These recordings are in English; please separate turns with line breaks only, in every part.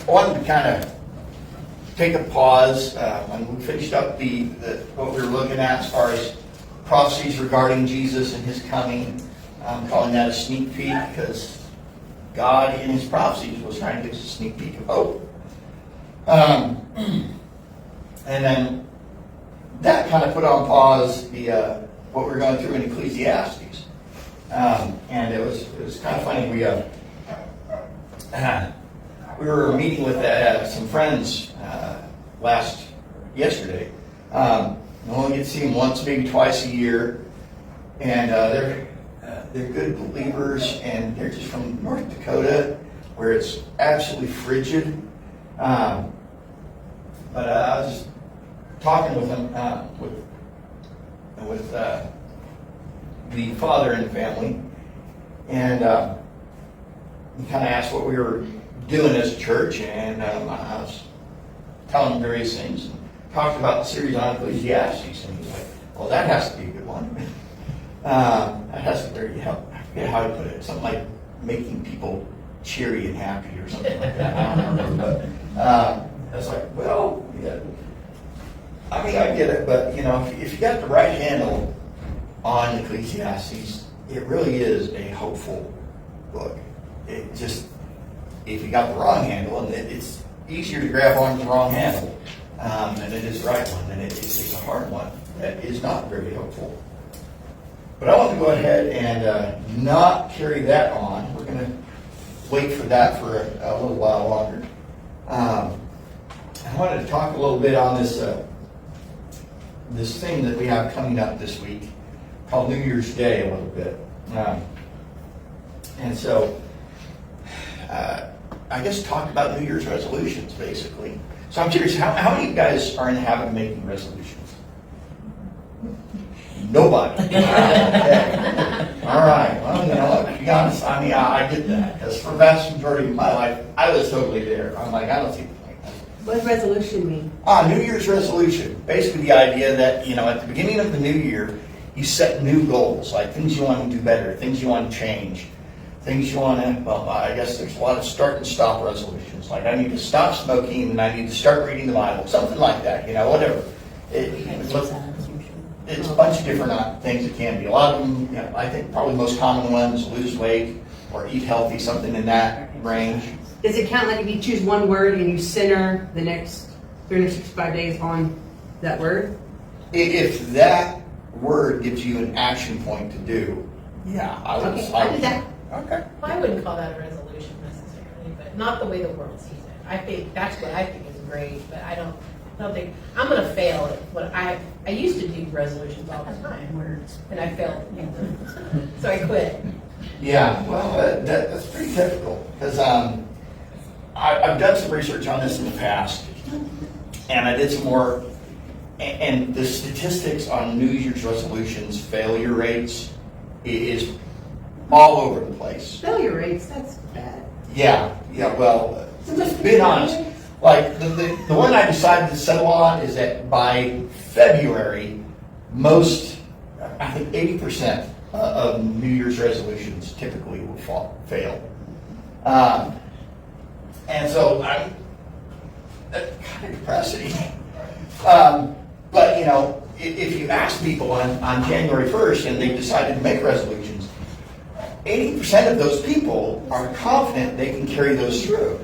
I wanted to kind of take a pause when we finished up what we were looking at as far as prophecies regarding Jesus and his coming. I'm calling that a sneak peek because God in his prophecies was trying to give us a sneak peek of hope. And then that kind of put on pause what we're going through in Ecclesiastes. And it was kind of funny. We were meeting with some friends yesterday. We only get to see them once, maybe twice a year, and they're good believers, and they're just from North Dakota, where it's absolutely frigid. But I was just talking with them with the father in the family, and he kind of asked what we were doing as a church, and I was telling him various things, and talked about the series on Ecclesiastes, and he's like, well, that has to be a good one. That has to be, I forget how to put it, something like making people cheery and happy or something like that. I don't remember, but I was like, well, yeah. I mean, I get it, but if you got the right handle on Ecclesiastes, it really is a hopeful book. It just, if you got the wrong handle, and it's easier to grab onto the wrong handle than it is the right one, and it's a hard one that is not very hopeful. But I want to go ahead and not carry that on. We're going to wait for that for a little while longer. I wanted to talk a little bit on this thing that we have coming up this week called New Year's Day a little bit. And so I guess talk about New Year's resolutions, basically. So I'm curious, how many of you guys are in the habit of making resolutions? Nobody. Okay. All right. Well, to be honest, I mean, I get that. Because for the vast majority of my life, I was totally there. I'm like, I don't see the point.
What does resolution mean?
New Year's resolution. Basically the idea that, at the beginning of the new year, you set new goals, like things you want to do better, things you want to change, things you want to, I guess there's a lot of start and stop resolutions. Like I need to stop smoking and I need to start reading the Bible, something like that, whatever. It's a bunch of different things it can be. A lot of them, I think probably the most common one is lose weight or eat healthy, something in that range.
Does it count like if you choose one word and you center the next 365 days on that word?
If that word gives you an action point to do, yeah, I would.
Okay, I do that.
Okay.
Well, I wouldn't call that a resolution necessarily, but not the way the world sees it. I think that's what I think is great, but I don't think I'm going to fail at what I used to do resolutions all the time, and I failed, so I quit.
Yeah, well, that's pretty typical because I've done some research on this in the past, and I did some more, and the statistics on New Year's resolutions failure rates is all over the place.
Failure rates, that's bad.
Yeah, well, just being honest, like the one I decided to settle on is that by February, I think 80% of New Year's resolutions typically will fail. And so that's kind of depressing. But if you ask people on January 1st and they've decided to make resolutions, 80% of those people are confident they can carry those through.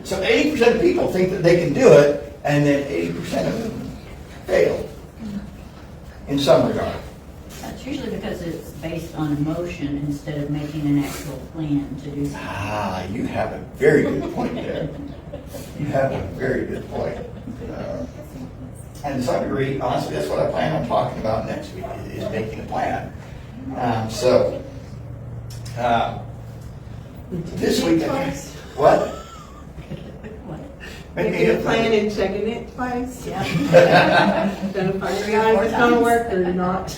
So 80% of people think that they can do it, and then 80% of them fail in some regard.
That's usually because it's based on emotion instead of making an actual plan to do something.
You have a very good point there. You have a very good point. And to some degree, honestly, that's what I plan on talking about next week, is making a plan. This week, what?
Making a plan and checking it twice.
Yeah.
Identifying if it's going to work or not.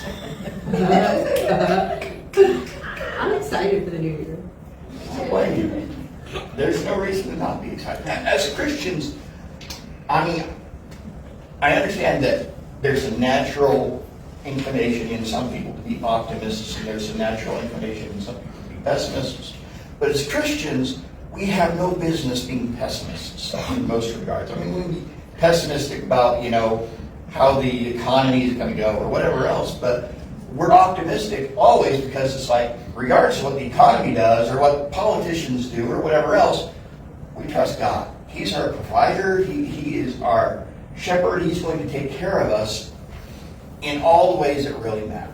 I'm excited for the new year.
I blame you. There's no reason to not be excited. As Christians, I mean, I understand that there's a natural inclination in some people to be optimists, and there's a natural inclination in some people to be pessimists. But as Christians, we have no business being pessimists in most regards. I mean, we can be pessimistic about, how the economy is going to go or whatever else, but we're optimistic always because it's like, regardless of what the economy does or what politicians do or whatever else, we trust God. He's our provider. He is our shepherd. He's going to take care of us in all the ways that really matter.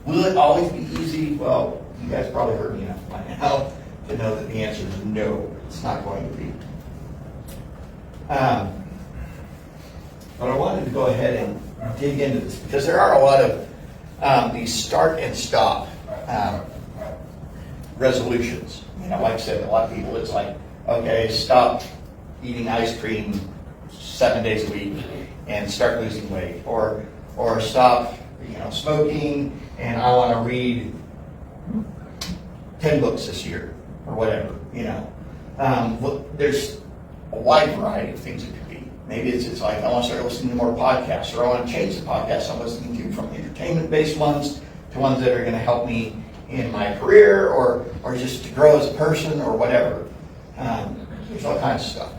Will it always be easy? Well, you guys probably heard me enough by now to know that the answer is no, it's not going to be. But I wanted to go ahead and dig into this because there are a lot of these start and stop resolutions. Like I said, a lot of people, it's like, okay, stop eating ice cream 7 days a week and start losing weight, or stop, smoking and I want to read 10 books this year or whatever. There's a wide variety of things it could be. Maybe it's like I want to start listening to more podcasts, or I want to change the podcasts I'm listening to from entertainment-based ones to ones that are going to help me in my career, or just to grow as a person, or whatever. There's all kinds of stuff.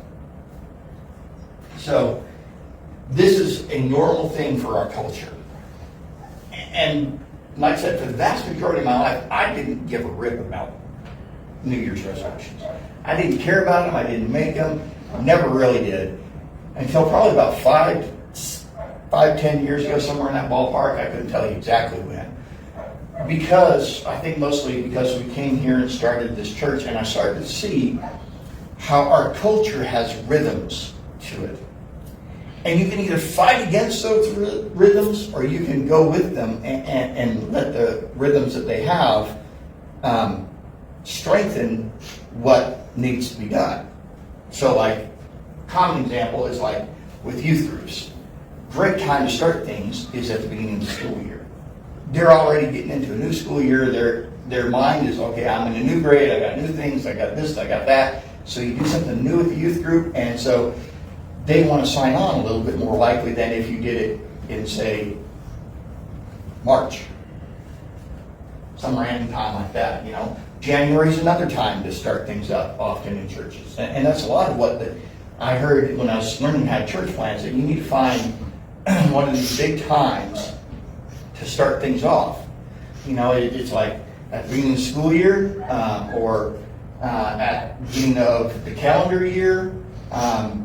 So this is a normal thing for our culture. And like I said, for the vast majority of my life, I didn't give a rip about New Year's resolutions. I didn't care about them. I didn't make them. Never really did. Until probably about 5-10 years ago, somewhere in that ballpark. I couldn't tell you exactly when. I think mostly because we came here and started this church, and I started to see how our culture has rhythms to it. And you can either fight against those rhythms, or you can go with them and let the rhythms that they have strengthen what needs to be done. So like, common example is like with youth groups. Great time to start things is at the beginning of the school year. They're already getting into a new school year. Their mind is, okay, I'm in a new grade, I got new things, I got this, I got that. So you do something new with the youth group, and so they want to sign on a little bit more likely than if you did it in, say, March. Some random time like that, January is another time to start things up often in churches. And that's a lot of what I heard when I was learning how to church plans, that you need to find one of these big times to start things off. It's like at the beginning of the school year, or at the beginning of the calendar year,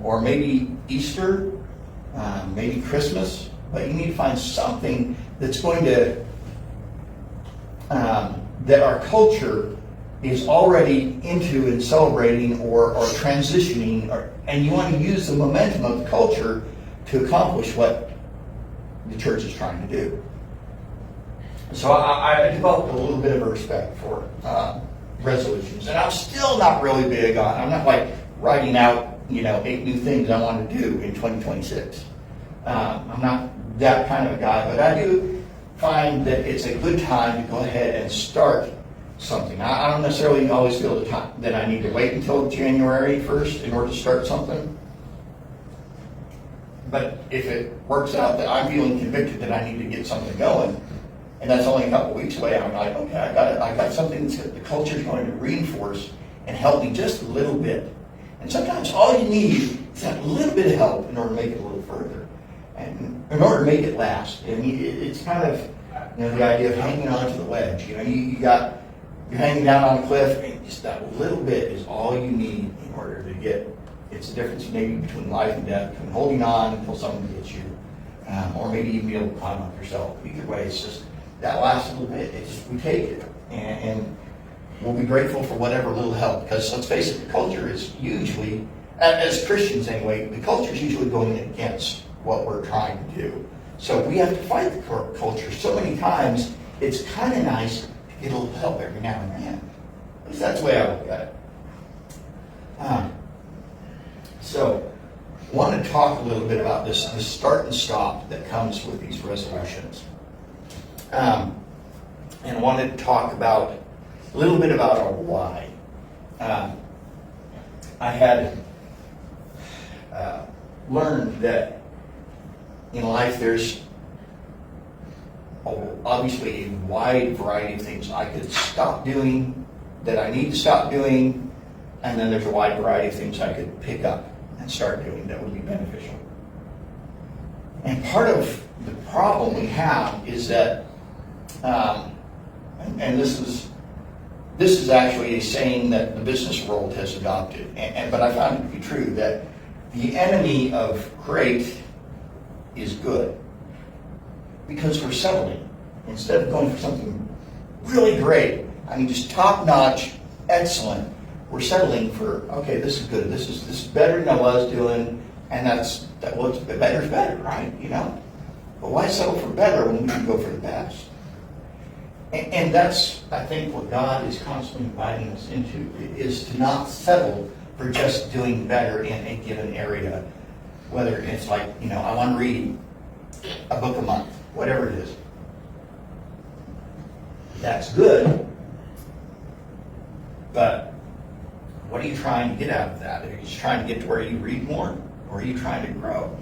or maybe Easter, maybe Christmas. But you need to find something that's going to, that our culture is already into and celebrating or transitioning, and you want to use the momentum of the culture to accomplish what the church is trying to do. So I developed a little bit of a respect for resolutions, and I'm still not really big on, I'm not like writing out 8 new things I want to do in 2026. I'm not that kind of a guy, but I do find that it's a good time to go ahead and start something. I don't necessarily always feel the time that I need to wait until January 1st in order to start something. But if it works out that I'm feeling convicted that I need to get something going, and that's only a couple weeks away, I'm like, okay, I got something that the culture is going to reinforce and help me just a little bit. And sometimes all you need is that little bit of help in order to make it a little further, and in order to make it last. And it's kind of the idea of hanging on to the wedge. You're hanging down on a cliff, and just that little bit is all you need in order to get. It's the difference maybe between life and death, between holding on until someone gets you, or maybe even be able to climb up yourself. Either way, it's just that last little bit. We take it, and we'll be grateful for whatever little help. Because let's face it, the culture is usually, as Christians anyway, the culture is usually going against what we're trying to do. So we have to fight the culture so many times. It's kind of nice to get a little help every now and then. At least that's the way I look at it. So I want to talk a little bit about this start and stop that comes with these resolutions. And I wanted to talk about a little bit about our why. I had learned that in life there's obviously a wide variety of things I could stop doing, that I need to stop doing, And then there's a wide variety of things I could pick up and start doing that would be beneficial. And part of the problem we have is that, and this is actually a saying that the business world has adopted, but I found it to be true, that the enemy of great is good. Because we're settling. Instead of going for something really great, I mean just top-notch, excellent, we're settling for, okay, this is good, this is better than I was doing, and well, better's better, right? You know? But why settle for better when we can go for the best? And that's, I think, what God is constantly inviting us into, is to not settle for just doing better in a given area. Whether it's like, I want to read a book a month, whatever it is. That's good, but what are you trying to get out of that? Are you just trying to get to where you read more, or are you trying to grow?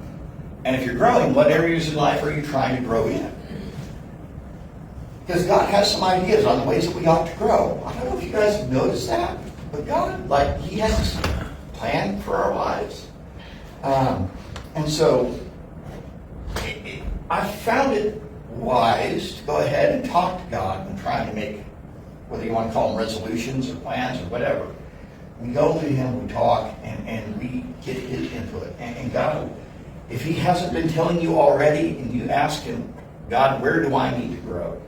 And if you're growing, what areas in life are you trying to grow in? Because God has some ideas on the ways that we ought to grow. I don't know if you guys have noticed that, but God, He has a plan for our lives. And so, I found it wise to go ahead and talk to God and try to make, whether you want to call them resolutions or plans or whatever. We go to Him, we talk, and we get His input. And God, if He hasn't been telling you already, and you ask Him, God, where do I need to grow?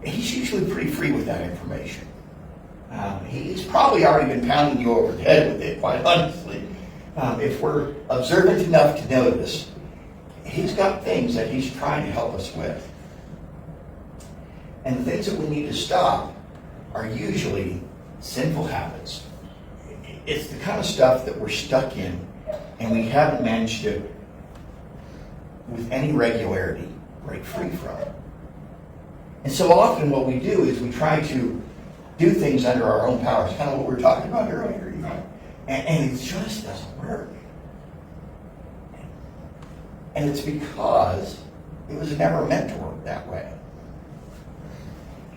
He's usually pretty free with that information. He's probably already been pounding you over the head with it, quite honestly. If we're observant enough to notice, He's got things that He's trying to help us with. And the things that we need to stop are usually sinful habits. It's the kind of stuff that we're stuck in and we haven't managed to, with any regularity, break free from. And so often what we do is we try to do things under our own power. It's kind of what we were talking about earlier, and it just doesn't work. And it's because it was never meant to work that way.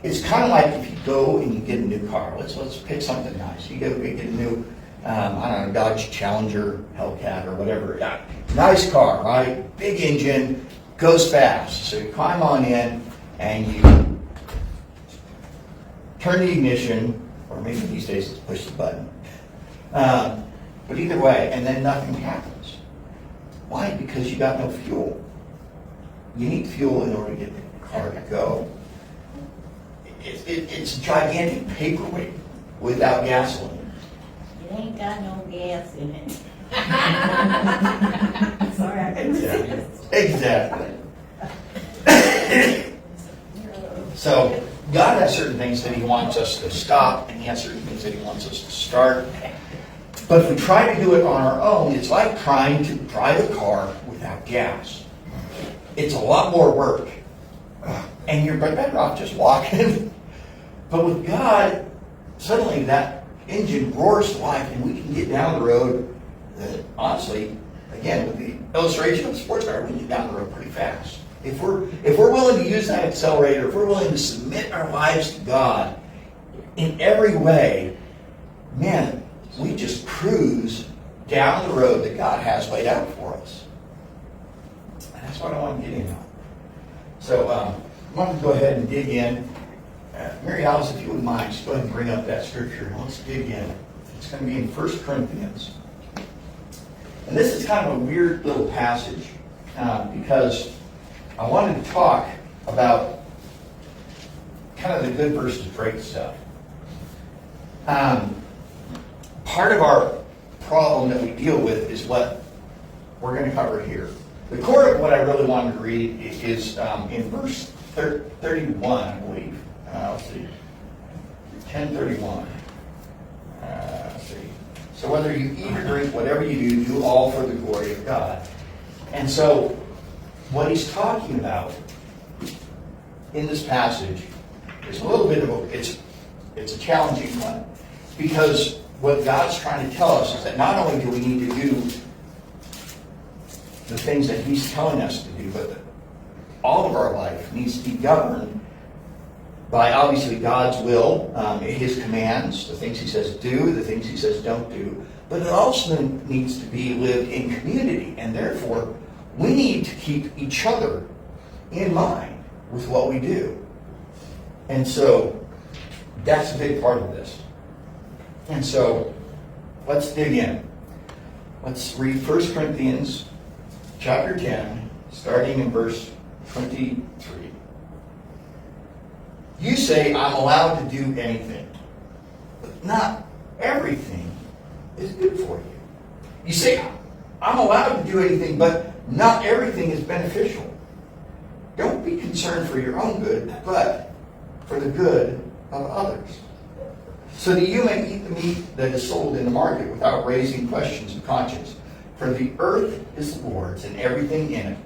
It's kind of like if you go and you get a new car. Let's pick something nice. You get a new, Dodge Challenger, Hellcat, or whatever. Yeah. Nice car, right? Big engine, goes fast. So you climb on in and you turn the ignition, or maybe these days it's push the button. But either way, and then nothing happens. Why? Because you got no fuel. You need fuel in order to get the car to go. It's a gigantic paperweight without gasoline.
It ain't got no gas in it.
Sorry, I couldn't resist.
Exactly. So God has certain things that He wants us to stop, and He has certain things that He wants us to start. But if we try to do it on our own, it's like trying to drive a car without gas. It's a lot more work. And you're better off just walking. But with God, suddenly that engine roars to life, and we can get down the road. Honestly, again, with the illustration of the sports car, we can get down the road pretty fast. If we're willing to use that accelerator, if we're willing to submit our lives to God in every way, man, we just cruise down the road that God has laid out for us. And that's what I want to get in on. So I want to go ahead and dig in. Mary Alice, if you wouldn't mind, just go ahead and bring up that scripture and let's dig in. It's going to be in 1 Corinthians. And this is kind of a weird little passage because I wanted to talk about kind of the good versus great stuff. Part of our problem that we deal with is what we're going to cover here. The core of what I really wanted to read is in verse 31, I believe. Let's see. 10:31. Let's see. So whether you eat or drink, whatever you do, do all for the glory of God. And so what he's talking about in this passage is a little bit of it's a challenging one. Because what God's trying to tell us is that not only do we need to do the things that He's telling us to do, but that all of our life needs to be governed by obviously God's will, His commands, the things He says do, the things He says don't do. But it also needs to be lived in community, and therefore we need to keep each other in mind with what we do. And so that's a big part of this. And so let's dig in. Let's read 1 Corinthians chapter 10, starting in verse 23. You say, I'm allowed to do anything, but not everything is good for you. You say, I'm allowed to do anything, but not everything is beneficial. Don't be concerned for your own good, but for the good of others, so that you may eat the meat that is sold in the market without raising questions of conscience. For the earth is the Lord's and everything in it.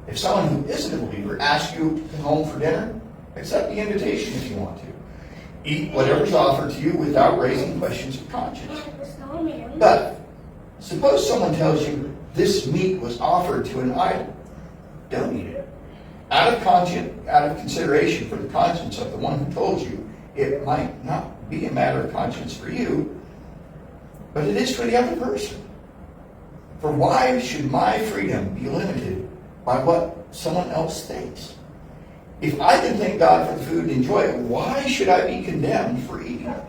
If someone who isn't a believer asks you to come home for dinner, accept the invitation if you want to. Eat whatever's offered to you without raising questions of conscience. But suppose someone tells you this meat was offered to an idol. Don't eat it. Out of consideration for the conscience of the one who told you, it might not be a matter of conscience for you, but it is for the other person. For why should my freedom be limited by what someone else thinks? If I can thank God for the food and enjoy it, why should I be condemned for eating it?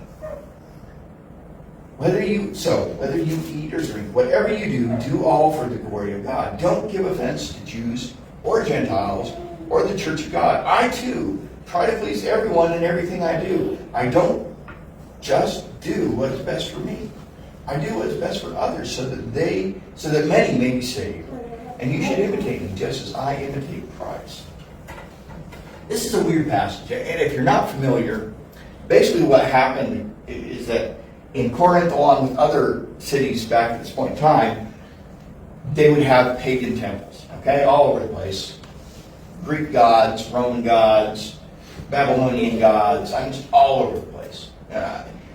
Whether you eat or drink, whatever you do all for the glory of God. Don't give offense to Jews or Gentiles or the church of God. I too try to please everyone in everything I do. I don't just do what is best for me. I do what is best for others so that many may be saved. And you should imitate me just as I imitate Christ. This is a weird passage, and if you're not familiar, basically what happened is that in Corinth, along with other cities back at this point in time, they would have pagan temples, okay, all over the place. Greek gods, Roman gods, Babylonian gods, just all over the place.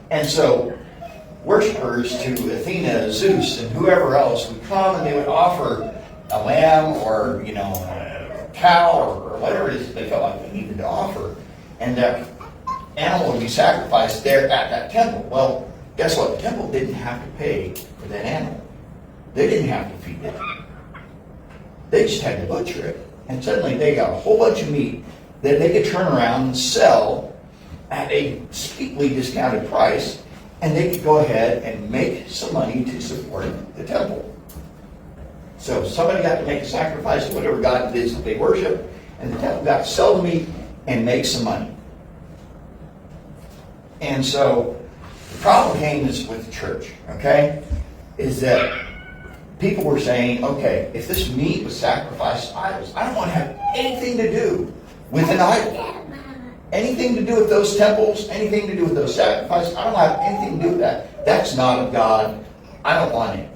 And so worshipers to Athena, Zeus, and whoever else would come and they would offer a lamb or, a cow or whatever it is that they felt like they needed to offer. And that animal would be sacrificed there at that temple. Well, guess what? The temple didn't have to pay for that animal. They didn't have to feed it. They just had to butcher it. And suddenly they got a whole bunch of meat that they could turn around and sell at a steeply discounted price, and they could go ahead and make some money to support the temple. So somebody got to make a sacrifice to whatever God it is that they worship, and the temple got to sell the meat and make some money. And so the problem came with the church, okay, is that people were saying, okay, if this meat was sacrificed to idols, I don't want to have anything to do with an idol. Anything to do with those temples, anything to do with those sacrifices, I don't have anything to do with that. That's not of God. I don't want it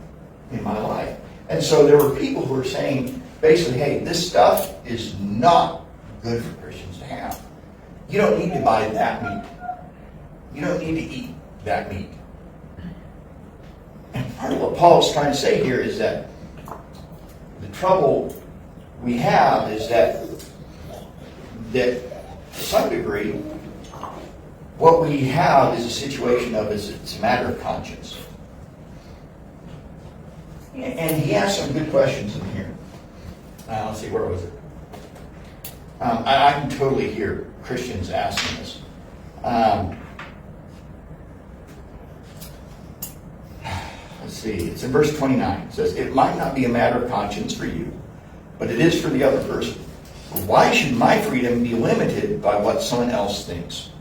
in my life. And so there were people who were saying, basically, hey, this stuff is not good for Christians to have. You don't need to buy that meat. You don't need to eat that meat. And part of what Paul is trying to say here is that the trouble we have is that to some degree, what we have is a situation of it's a matter of conscience. And he asked some good questions in here. Let's see, where was it? I can totally hear Christians asking this. Let's see, it's in verse 29. It says, it might not be a matter of conscience for you, but it is for the other person. Why should my freedom be limited by what someone else thinks?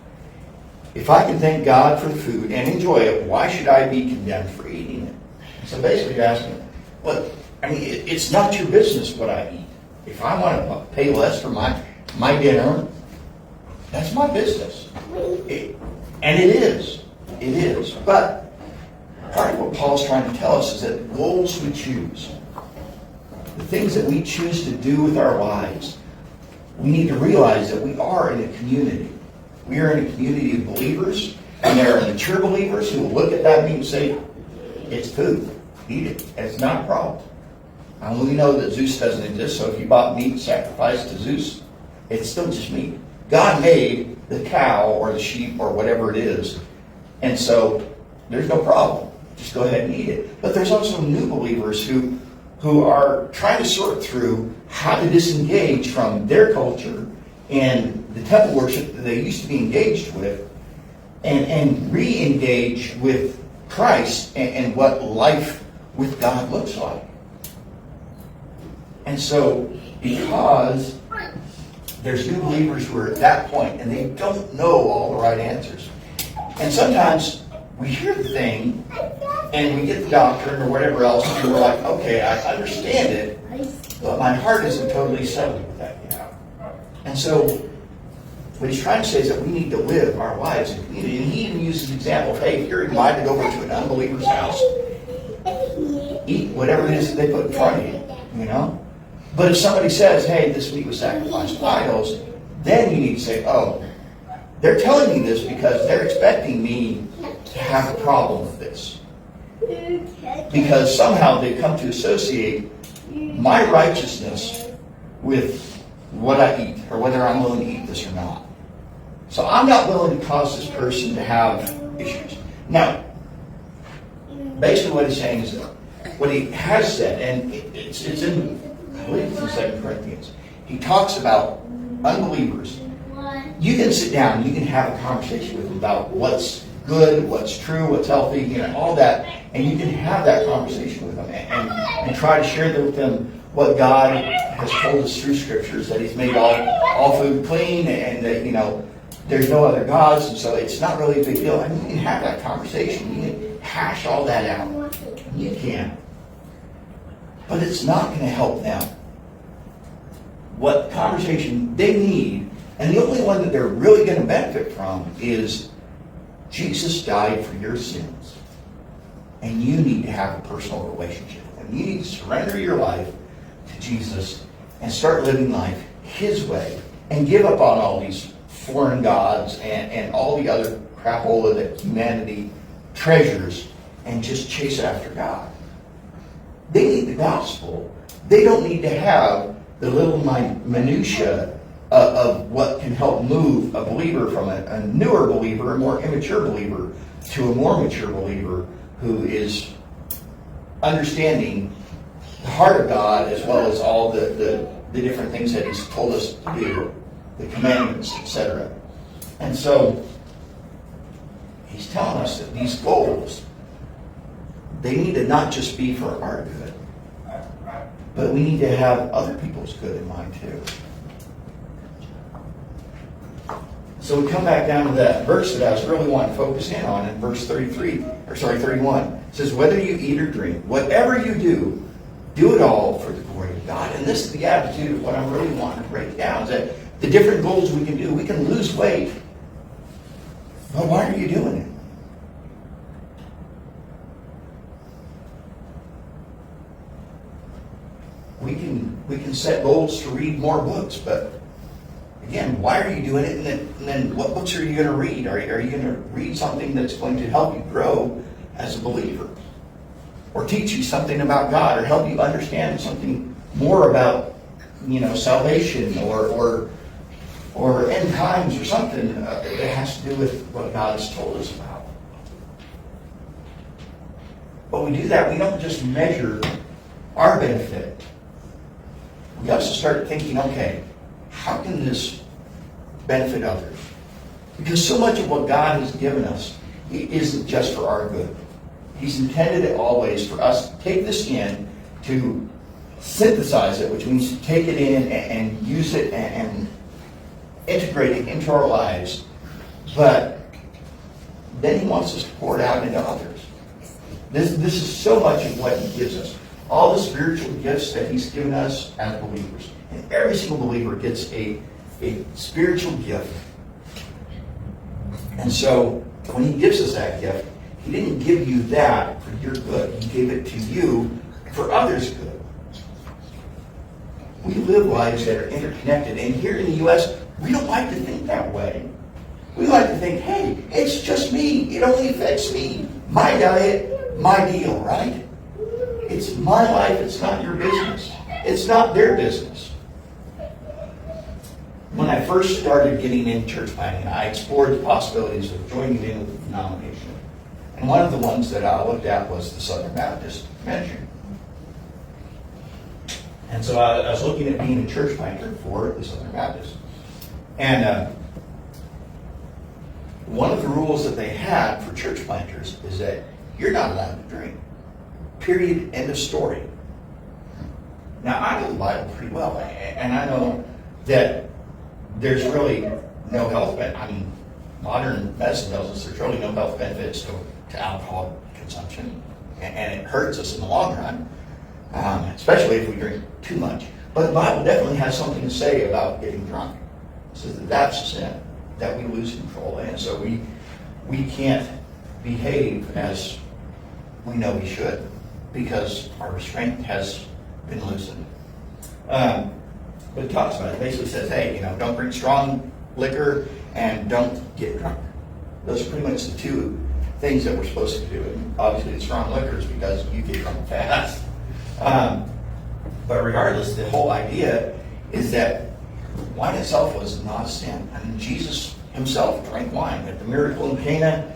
If I can thank God for the food and enjoy it, why should I be condemned for eating it? So basically you're asking, well, it's not your business what I eat. If I want to pay less for my dinner, that's my business. And it is. It is. But part of what Paul's trying to tell us is that the goals we choose, the things that we choose to do with our lives, we need to realize that we are in a community. We are in a community of believers, and there are mature believers who will look at that meat and say, it's food. Eat it. It's not a problem. And we know that Zeus doesn't exist, so if you bought meat and sacrificed to Zeus, it's still just meat. God made the cow or the sheep or whatever it is. And so there's no problem. Just go ahead and eat it. But there's also new believers who are trying to sort through how to disengage from their culture and the temple worship that they used to be engaged with and re-engage with Christ and what life with God looks like. And so, because there's new believers who are at that point and they don't know all the right answers. And sometimes we hear the thing and we get the doctrine or whatever else and we're like, okay, I understand it, but my heart isn't totally settled with that yet. And so, what he's trying to say is that we need to live our lives in community. And he even uses the example of, hey, if you're invited over to an unbeliever's house, eat whatever it is that they put in front of you, you know? But if somebody says, hey, this meat was sacrificed to idols, then you need to say, oh, they're telling me this because they're expecting me to have a problem with this. Because somehow they come to associate my righteousness with what I eat, or whether I'm willing to eat this or not. So I'm not willing to cause this person to have issues. Now, basically what he's saying is that what he has said, and it's in, I believe it's in 2 Corinthians, he talks about unbelievers. You can sit down, you can have a conversation with them about what's good, what's true, what's healthy, you know, all that, and you can have that conversation with them and try to share with them what God has told us through scriptures, that he's made all food clean and that, you know, there's no other gods, and so it's not really a big deal. I mean, you can have that conversation. You can hash all that out. You can. But it's not going to help them. What conversation they need, and the only one that they're really going to benefit from, is Jesus died for your sins. And you need to have a personal relationship with him. You need to surrender your life to Jesus and start living life his way and give up on all these foreign gods and all the other crapola that humanity treasures and just chase after God. They need the gospel. They don't need to have the little minutia of what can help move a believer from a newer believer, a more immature believer, to a more mature believer who is understanding the heart of God, as well as all the different things that he's told us to do, the commandments, etc. And so he's telling us that these goals, they need to not just be for our good, but we need to have other people's good in mind too. So we come back down to that verse that I was really wanting to focus in on in verse 31. It says, whether you eat or drink, whatever you do it all for the glory of God. And this is the attitude of what I'm really wanting to break down, is that the different goals we can do, we can lose weight. But why are you doing it? We can set goals to read more books, but again, why are you doing it? And then what books are you going to read? Are you going to read something that's going to help you grow as a believer? Or teach you something about God, or help you understand something more about, you know, salvation or end times or something that has to do with what God has told us about. But we do that, we don't just measure our benefit. We also start thinking, okay, how can this benefit others? Because so much of what God has given us isn't just for our good. He's intended it always for us to take this in, to synthesize it, which means to take it in and use it and integrate it into our lives. But then he wants us to pour it out into others. This is so much of what he gives us. All the spiritual gifts that he's given us as believers. And every single believer gets a spiritual gift. And so when he gives us that gift, he didn't give you that for your good. He gave it to you for others' good. We live lives that are interconnected. And here in the U.S., we don't like to think that way. We like to think, hey, it's just me. It only affects me. My diet, my deal, right? It's my life. It's not your business. It's not their business. when I first started getting into church planting, I explored the possibilities of joining in with a denomination. And one of the ones that I looked at was the Southern Baptist Convention. And so I was looking at being a church planter for the Southern Baptist. And one of the rules that they had for church planters is that you're not allowed to drink. Period. End of story. Now, I know the Bible pretty well, and I know that there's really no health benefit. I mean, modern medicine tells us there's really no health benefits to alcohol consumption, and it hurts us in the long run, especially if we drink too much. But the Bible definitely has something to say about getting drunk. It says that that's a sin, that we lose control, and so we can't behave as we know we should because our restraint has been loosened. But it talks about it. It basically says, hey, don't drink strong liquor and don't get drunk. Those are pretty much the two things that we're supposed to do. And obviously, the strong liquor is because you get drunk fast. But regardless, the whole idea is that wine itself was not a sin. I mean, Jesus himself drank wine. At the miracle in Cana,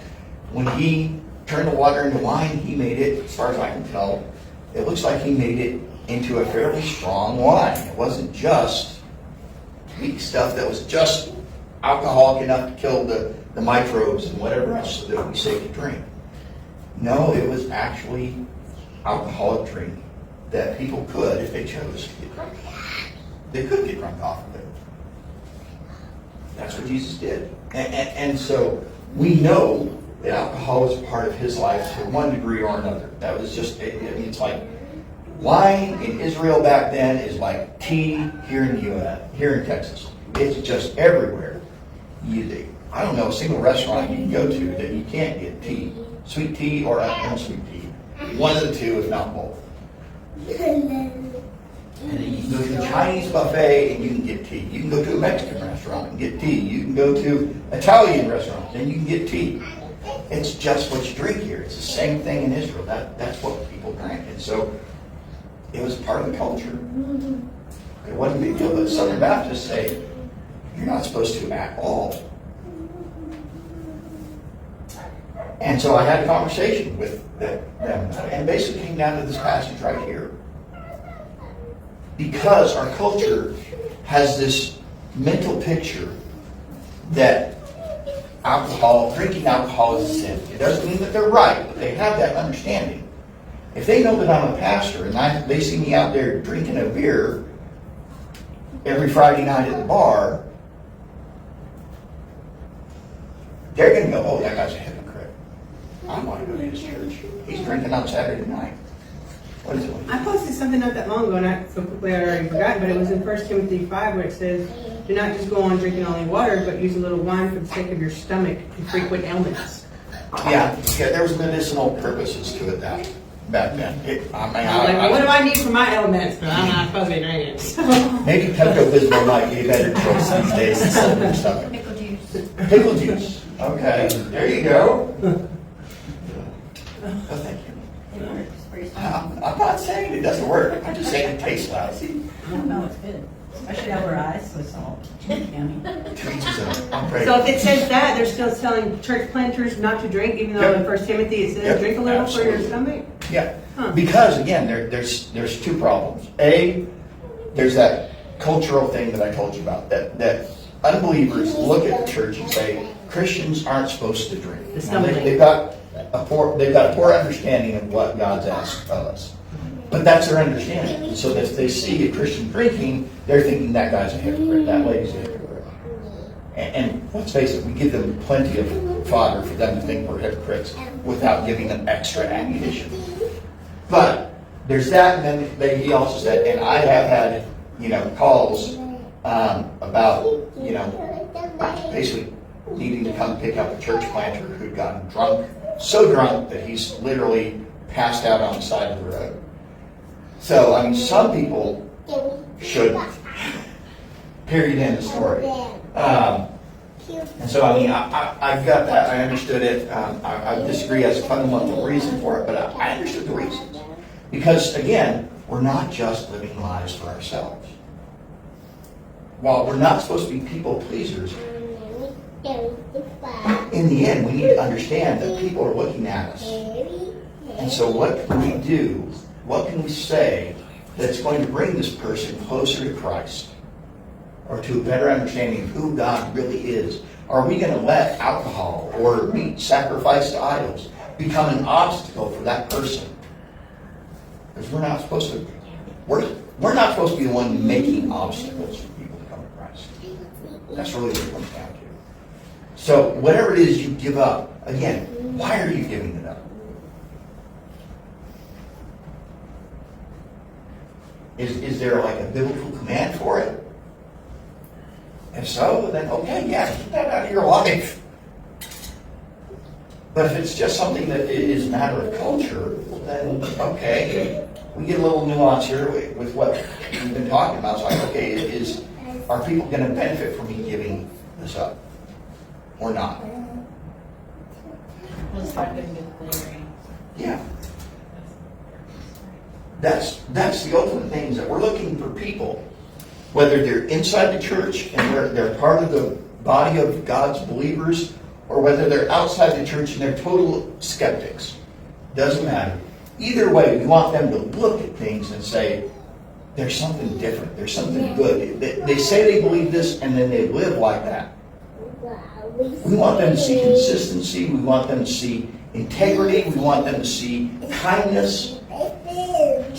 when he turned the water into wine, he made it, as far as I can tell, it looks like he made it into a fairly strong wine. It wasn't just weak stuff that was just alcoholic enough to kill the microbes and whatever else that we say to drink. No, it was actually alcoholic drink that people could, if they chose, to get drunk. They could get drunk off of it. That's what Jesus did. And so we know that alcohol was part of his life to one degree or another. That was just, it's like wine in Israel back then is like tea here in the U.S., here in Texas. It's just everywhere. I don't know a single restaurant you can go to that you can't get tea, sweet tea or unsweet tea. One of the two, if not both. And then you can go to a Chinese buffet and you can get tea. You can go to a Mexican restaurant and get tea. You can go to an Italian restaurant and you can get tea. It's just what you drink here. It's the same thing in Israel. That's what people drank. And so it was part of the culture. It wasn't a big deal. But Southern Baptists say, you're not supposed to at all. And so I had a conversation with them and basically came down to this passage right here. Because our culture has this mental picture that drinking alcohol is a sin. It doesn't mean that they're right, but they have that understanding. If they know that I'm a pastor and they see me out there drinking a beer every Friday night at the bar, they're going to go, oh, that guy's a hypocrite. I don't want to go to his church. He's drinking on Saturday night. What is it?
I posted something not that long ago, and so quickly I already forgot, but it was in 1 Timothy 5 where it says, do not just go on drinking only water, but use a little wine for the sake of your stomach and frequent ailments.
Yeah, there was medicinal purposes to it back then.
I'm like, what do I need for my ailments? But I'm not supposed to be drinking. So.
Maybe Pepto-Bismol might be a better choice these days than cinnamon stomach.
Pickle juice.
Pickle juice. Okay, there you go. Oh, thank you.
It works for your stomach.
I'm not saying it doesn't work. I'm just saying it tastes lousy.
No, it's good. Especially over ice with salt. Yummy.
To each his own. I'm praying.
So if it says that, they're still telling church planters not to drink, even though
Yep.
in 1 Timothy it says
Yep,
drink a little for your
absolutely.
stomach?
Yeah,
Huh.
because again, there's two problems. A, there's that cultural thing that I told you about, that unbelievers look at the church and say Christians aren't supposed to drink.
The
Now,
stumbling.
they've got a poor understanding of what God's asked of us. But that's their understanding. So that if they see a Christian drinking, they're thinking that guy's a hypocrite, that lady's a hypocrite. And let's face it, we give them plenty of fodder for them to think we're hypocrites without giving them extra ammunition. But there's that, and then he also said, and I have had, calls about, basically needing to come pick up a church planter who'd gotten drunk, so drunk that he's literally passed out on the side of the road. So, I mean, some people shouldn't. Period, end of story. And so, I mean, I've got that. I understood it. I disagree as a fundamental reason for it, but I understood the reasons. Because, again, we're not just living lives for ourselves. while we're not supposed to be people pleasers, in the end, we need to understand that people are looking at us. And so what can we do? What can we say that's going to bring this person closer to Christ? Or to a better understanding of who God really is? Are we going to let alcohol or meat sacrificed to idols become an obstacle for that person? Because we're not supposed to. We're not supposed to be the one making obstacles for people to come to Christ. That's really what it comes down to. So whatever it is you give up, again, why are you giving it up? Is there like a biblical command for it? If so, then okay, yeah, get that out of your life. But if it's just something that is a matter of culture, then okay, we get a little nuance here with what we've been talking about. It's like, okay, are people going to benefit from me giving this up or not?
We'll start getting good theory.
Yeah. That's the ultimate thing, is that we're looking for people, whether they're inside the church and they're part of the body of God's believers, or whether they're outside the church and they're total skeptics. Doesn't matter. Either way, we want them to look at things and say, there's something different, there's something good. They say they believe this and then they live like that. We want them to see consistency, we want them to see integrity, we want them to see kindness.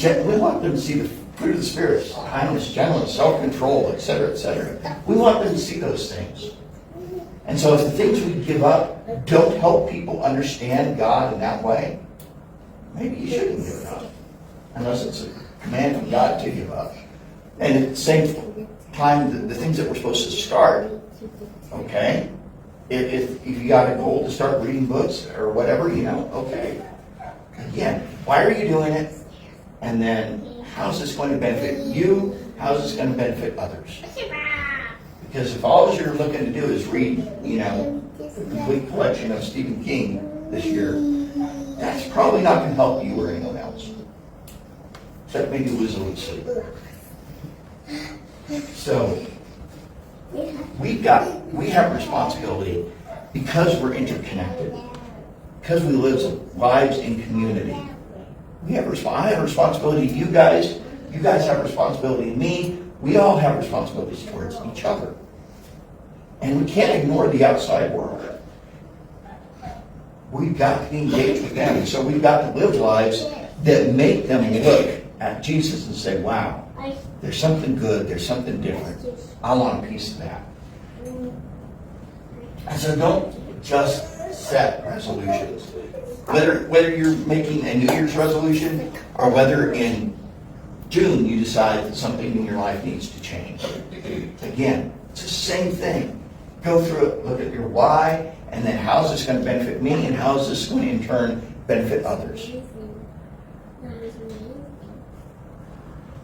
We want them to see the fruit of the Spirit, kindness, gentleness, self-control, etc., etc. We want them to see those things. And so if the things we give up don't help people understand God in that way, maybe you shouldn't give it up, unless it's a command from God to give up. And at the same time, the things that we're supposed to start, okay, if you got a goal to start reading books or whatever, okay. Again, why are you doing it? And then, how's this going to benefit you? How's this going to benefit others? Because if all you're looking to do is read, a complete collection of Stephen King this year, that's probably not going to help you or anyone else. Except maybe lose a little sleep. So, we have a responsibility, because we're interconnected, because we live lives in community. I have a responsibility to you guys. You guys have a responsibility to me. We all have responsibilities towards each other. And we can't ignore the outside world. We've got to be engaged with them. So we've got to live lives that make them look at Jesus and say, wow, there's something good, there's something different. I want a piece of that. And so don't just set resolutions. Whether you're making a New Year's resolution or whether in June you decide that something in your life needs to change. Again, it's the same thing. Go through it, look at your why, and then how is this going to benefit me, and how is this going to in turn benefit others.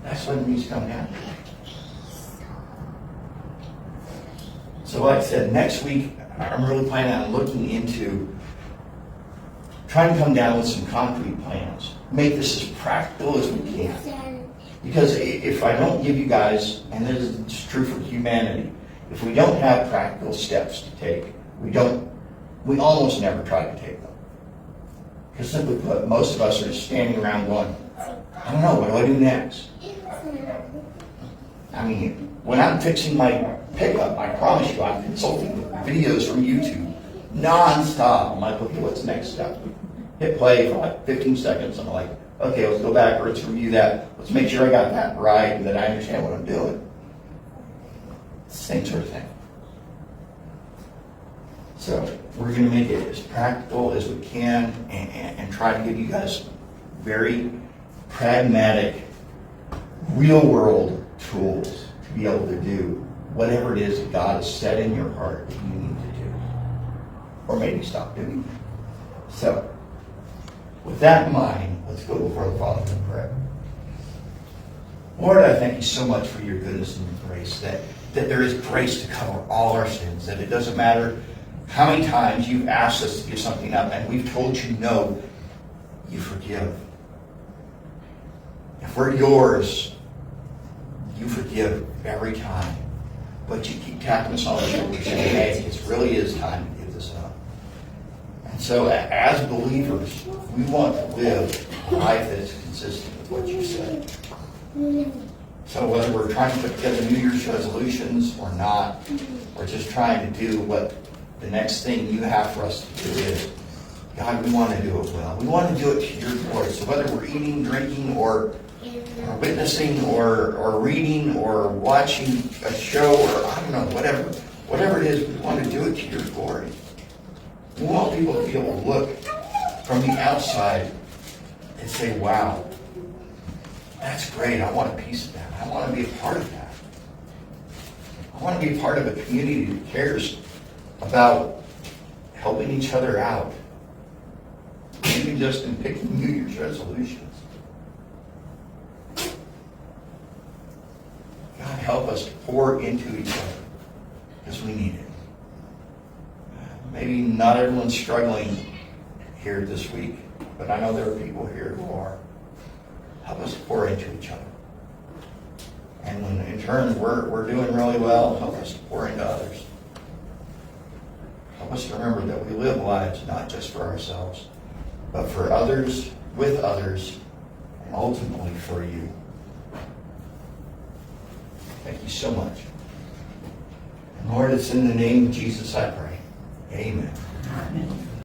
That's what needs to come down. So like I said, next week I'm really planning on looking into trying to come down with some concrete plans. Make this as practical as we can. Because if I don't give you guys, and this is true for humanity, if we don't have practical steps to take, we almost never try to take them. Because simply put, most of us are just standing around going, I don't know, what do I do next? I mean, when I'm fixing my pickup, I promise you, I'm consulting videos from YouTube non-stop. I'm like, okay, what's the next step? Hit play for like 15 seconds. I'm like, okay, let's go back, let's review that. Let's make sure I got that right and that I understand what I'm doing. Same sort of thing. So we're going to make it as practical as we can and try to give you guys very pragmatic, real-world tools to be able to do whatever it is that God has set in your heart that you need to do. Or maybe stop doing. So, with that in mind, let's go before the Father in prayer. Lord, I thank you so much for your goodness and your grace, that there is grace to cover all our sins, that it doesn't matter how many times you've asked us to give something up and we've told you no, you forgive. If we're yours, you forgive every time. but you keep tapping us on the shoulder saying, hey, it really is time to give this up. And so as believers, we want to live a life that is consistent with what you said. So whether we're trying to put together New Year's resolutions or not, we're just trying to do what the next thing you have for us to do is, God, we want to do it well. We want to do it to your glory. So whether we're eating, drinking, or witnessing, or reading, or watching a show, or I don't know, whatever it is, we want to do it to your glory. We want people to be able to look from the outside and say, wow, that's great. I want a piece of that. I want to be a part of that. I want to be a part of a community that cares about helping each other out. Even just in picking New Year's resolutions. God, help us to pour into each other because we need it. Maybe not everyone's struggling here this week, but I know there are people here who are. Help us pour into each other. And when in turn we're doing really well, help us to pour into others. Help us to remember that we live lives not just for ourselves, but for others, with others, and ultimately for you. Thank you so much. And Lord, it's in the name of Jesus I pray. Amen.
Amen.